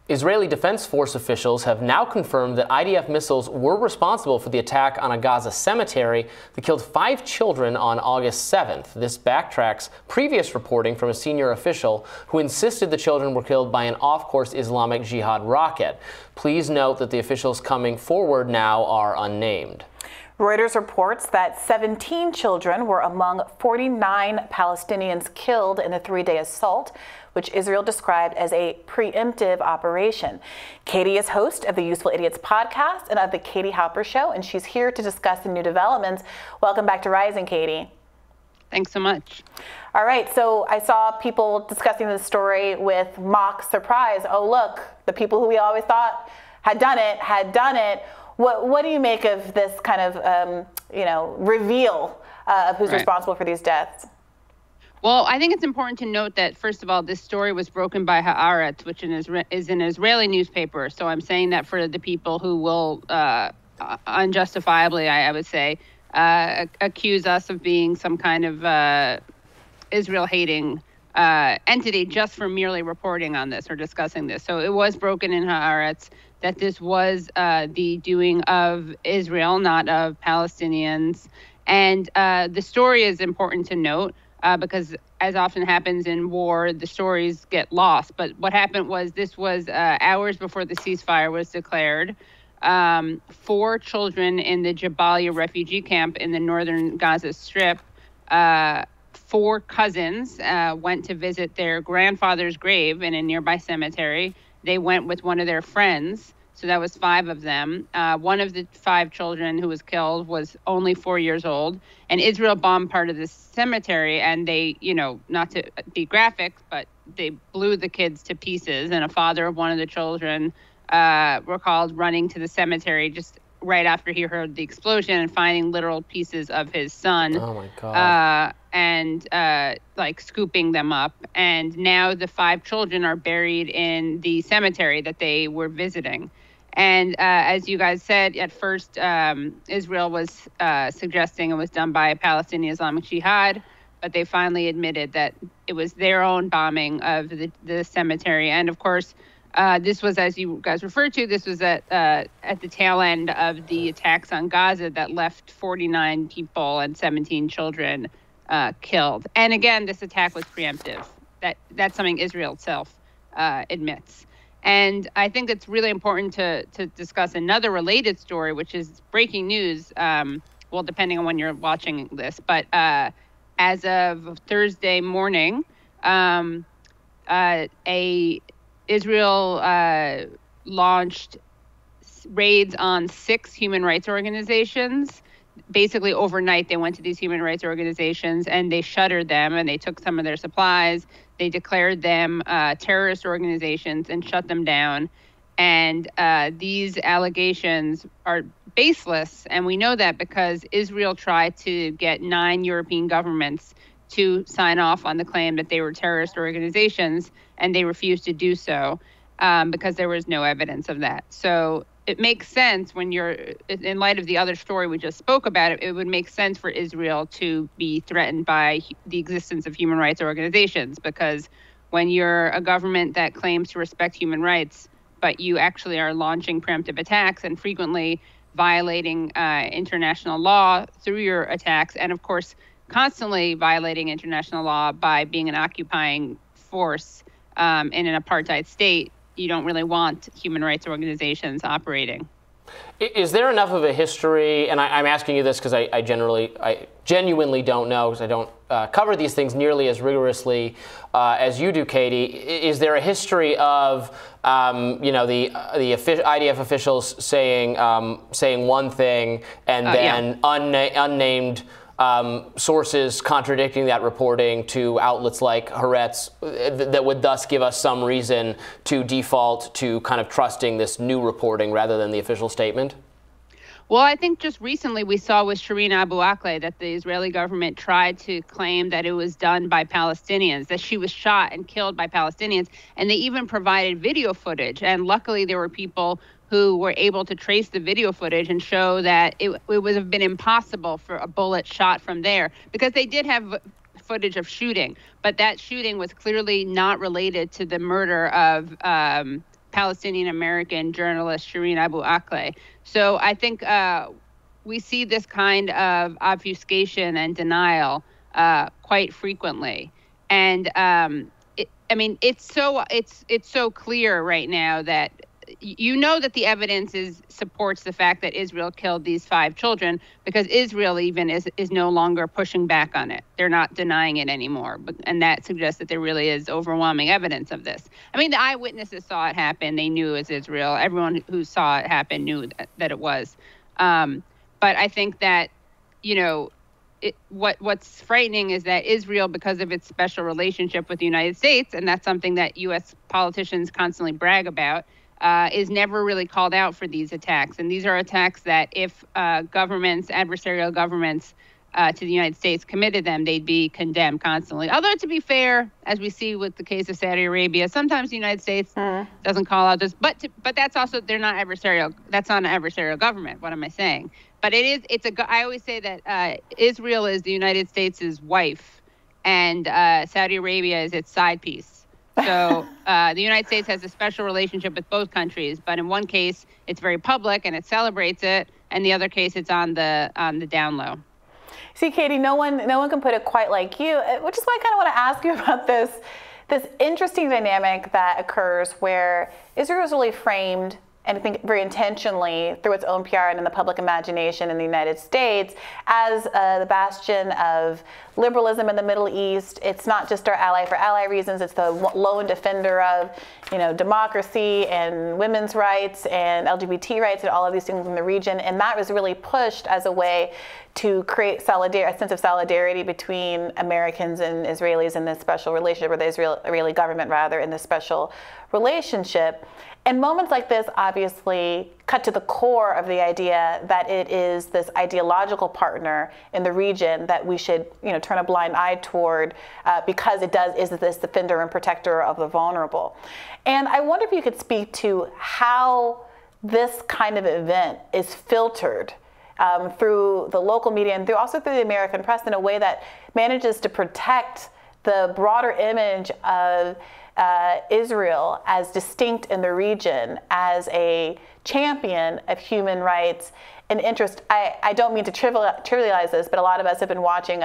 Israeli Defense Force officials have now confirmed that IDF missiles were responsible for the attack on a Gaza cemetery that killed 5 children on August 7th. This backtracks previous reporting from a senior official who insisted the children were killed by an off-course Islamic Jihad rocket. Please note that the officials coming forward now are unnamed. Reuters reports that 17 children were among 49 Palestinians killed in the 3-day assault, which Israel described as a preemptive operation. Katie is host of the Useful Idiots podcast and of the Katie Halper Show, and she's here to discuss the new developments. Welcome back to Rising, Katie. Thanks so much. All right, so I saw people discussing this story with mock surprise. Oh, look, the people who we always thought had done it. What do you make of this kind of, reveal of who's responsible for these deaths? Well, I think it's important to note that, first of all, this story was broken by Haaretz, which is an Israeli newspaper. So I'm saying that for the people who will unjustifiably, I would say, accuse us of being some kind of Israel-hating entity just for merely reporting on this or discussing this. So it was broken in Haaretz that this was the doing of Israel, not of Palestinians. And the story is important to note because, as often happens in war, the stories get lost. But what happened was this was hours before the ceasefire was declared. 4 children in the Jabalia refugee camp in the northern Gaza Strip, 4 cousins went to visit their grandfather's grave in a nearby cemetery. They went with one of their friends, so that was 5 of them. One of the 5 children who was killed was only 4 years old. And Israel bombed part of this cemetery, and they, not to be graphic, but they blew the kids to pieces. And a father of one of the children recalled running to the cemetery just right after he heard the explosion and finding literal pieces of his son. Oh, my God. And scooping them up. And now the 5 children are buried in the cemetery that they were visiting. And as you guys said, at first, Israel was suggesting it was done by Palestinian Islamic Jihad, but they finally admitted that it was their own bombing of the cemetery. And of course, this was, as you guys referred to, this was at the tail end of the attacks on Gaza that left 49 people and 17 children killed. And again, this attack was preemptive. That's something Israel itself admits. And I think it's really important to discuss another related story, which is breaking news, depending on when you're watching this. But as of Thursday morning, Israel launched raids on 6 human rights organizations. Basically, overnight, they went to these human rights organizations and they shuttered them and they took some of their supplies. They declared them terrorist organizations and shut them down. And these allegations are baseless. And we know that because Israel tried to get 9 European governments to sign off on the claim that they were terrorist organizations, and they refused to do so because there was no evidence of that. So it makes sense when you're, in light of the other story we just spoke about, it would make sense for Israel to be threatened by the existence of human rights organizations, because when you're a government that claims to respect human rights, but you actually are launching preemptive attacks and frequently violating international law through your attacks, and of course, constantly violating international law by being an occupying force in an apartheid state, you don't really want human rights organizations operating. Is there enough of a history, and I'm asking you this because I genuinely don't know, because I don't cover these things nearly as rigorously as you do, Katie. Is there a history of the IDF officials saying one thing and then unnamed sources contradicting that reporting to outlets like Haaretz that would thus give us some reason to default to kind of trusting this new reporting rather than the official statement? Well, I think just recently we saw with Shireen Abu Akleh that the Israeli government tried to claim that it was done by Palestinians, that she was shot and killed by Palestinians, and they even provided video footage. And luckily there were people who were able to trace the video footage and show that it would have been impossible for a bullet shot from there, because they did have footage of shooting, but that shooting was clearly not related to the murder of Palestinian-American journalist Shireen Abu Akleh. So I think we see this kind of obfuscation and denial quite frequently. And it's so clear right now that that the evidence supports the fact that Israel killed these 5 children, because Israel even is no longer pushing back on it. They're not denying it anymore. And that suggests that there really is overwhelming evidence of this. I mean, the eyewitnesses saw it happen. They knew it was Israel. Everyone who saw it happen knew that it was. But I think that, what's frightening is that Israel, because of its special relationship with the United States, and that's something that U.S. politicians constantly brag about, is never really called out for these attacks. And these are attacks that if adversarial governments to the United States committed them, they'd be condemned constantly. Although, to be fair, as we see with the case of Saudi Arabia, sometimes the United States doesn't call out this. But that's also, they're not adversarial. That's not an adversarial government. What am I saying? But I always say that Israel is the United States' wife, and Saudi Arabia is its side piece. So the United States has a special relationship with both countries, but in one case it's very public and it celebrates it, and the other case it's on the down low. See, Katie, no one can put it quite like you, which is why I kind of want to ask you about this interesting dynamic that occurs where Israel is really framed, and I think very intentionally through its own PR and in the public imagination in the United States, as the bastion of liberalism in the Middle East. It's not just our ally for ally reasons. It's the lone defender of, democracy and women's rights and LGBT rights and all of these things in the region. And that was really pushed as a way to create a sense of solidarity between Americans and Israelis in this special relationship, or the Israeli government, rather, in this special relationship. And moments like this obviously cut to the core of the idea that it is this ideological partner in the region that we should, turn a blind eye toward, because is this defender and protector of the vulnerable. And I wonder if you could speak to how this kind of event is filtered through the local media and also through the American press in a way that manages to protect the broader image of Israel as distinct in the region, as a champion of human rights and interest. I don't mean to trivialize this, but a lot of us have been watching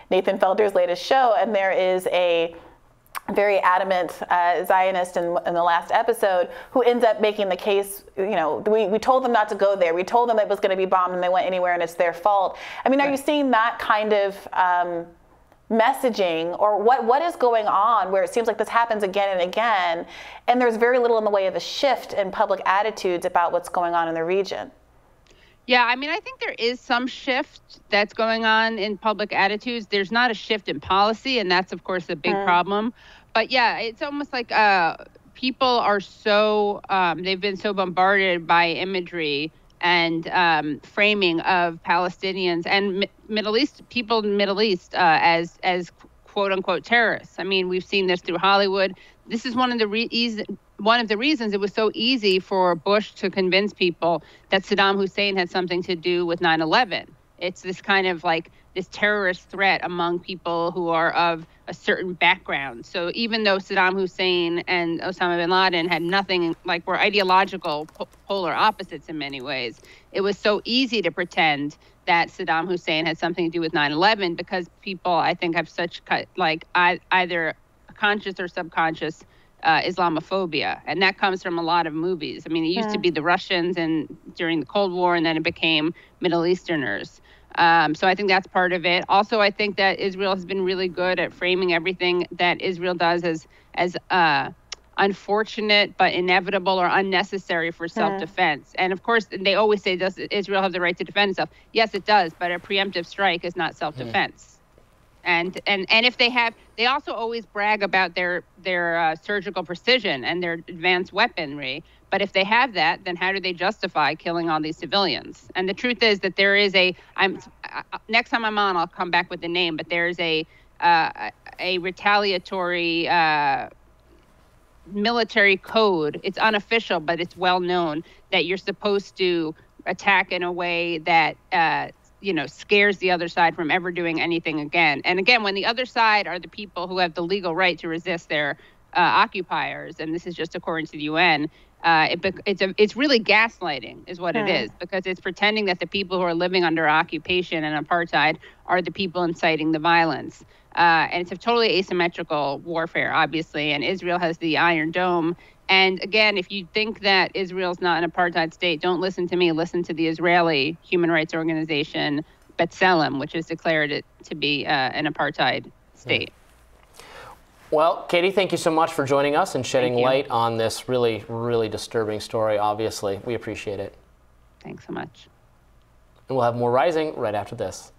Nathan Felder's latest show, and there is a very adamant Zionist in the last episode who ends up making the case, we told them not to go there. We told them it was going to be bombed and they went anywhere and it's their fault. I mean, are you seeing that kind of messaging, or what is going on where it seems like this happens again and again, and there's very little in the way of a shift in public attitudes about what's going on in the region? Yeah, I mean, I think there is some shift that's going on in public attitudes. There's not a shift in policy, and that's, of course, a big problem. But yeah, it's almost like people are so, they've been so bombarded by imagery and framing of Palestinians and Middle East people in the Middle East as quote unquote terrorists. I mean, we've seen this through Hollywood. This is one of the reasons it was so easy for Bush to convince people that Saddam Hussein had something to do with 9/11. It's this kind of like this terrorist threat among people who are of a certain background. So even though Saddam Hussein and Osama bin Laden had nothing, like, were ideological polar opposites in many ways, it was so easy to pretend that Saddam Hussein had something to do with 9/11 because people, I think, have such either conscious or subconscious Islamophobia. And that comes from a lot of movies. I mean, it used to be the Russians and during the Cold War, and then it became Middle Easterners. So I think that's part of it. Also, I think that Israel has been really good at framing everything that Israel does as unfortunate but inevitable or unnecessary for self-defense. And of course, they always say, does Israel have the right to defend itself? Yes, it does, but a preemptive strike is not self-defense. And if they have, they also always brag about their surgical precision and their advanced weaponry. But if they have that, then how do they justify killing all these civilians? And the truth is that there is next time I'm on, I'll come back with the name, but there's a retaliatory military code. It's unofficial, but it's well known that you're supposed to attack in a way that scares the other side from ever doing anything again. And again, when the other side are the people who have the legal right to resist their occupiers, and this is just according to the UN. It's really gaslighting is what it is, because it's pretending that the people who are living under occupation and apartheid are the people inciting the violence. And it's a totally asymmetrical warfare, obviously, and Israel has the Iron Dome. And again, if you think that Israel's not an apartheid state, don't listen to me. Listen to the Israeli human rights organization, B'Tselem, which has declared it to be an apartheid state. Well, Katie, thank you so much for joining us and shedding light on this really, really disturbing story, obviously. We appreciate it. Thanks so much. And we'll have more Rising right after this.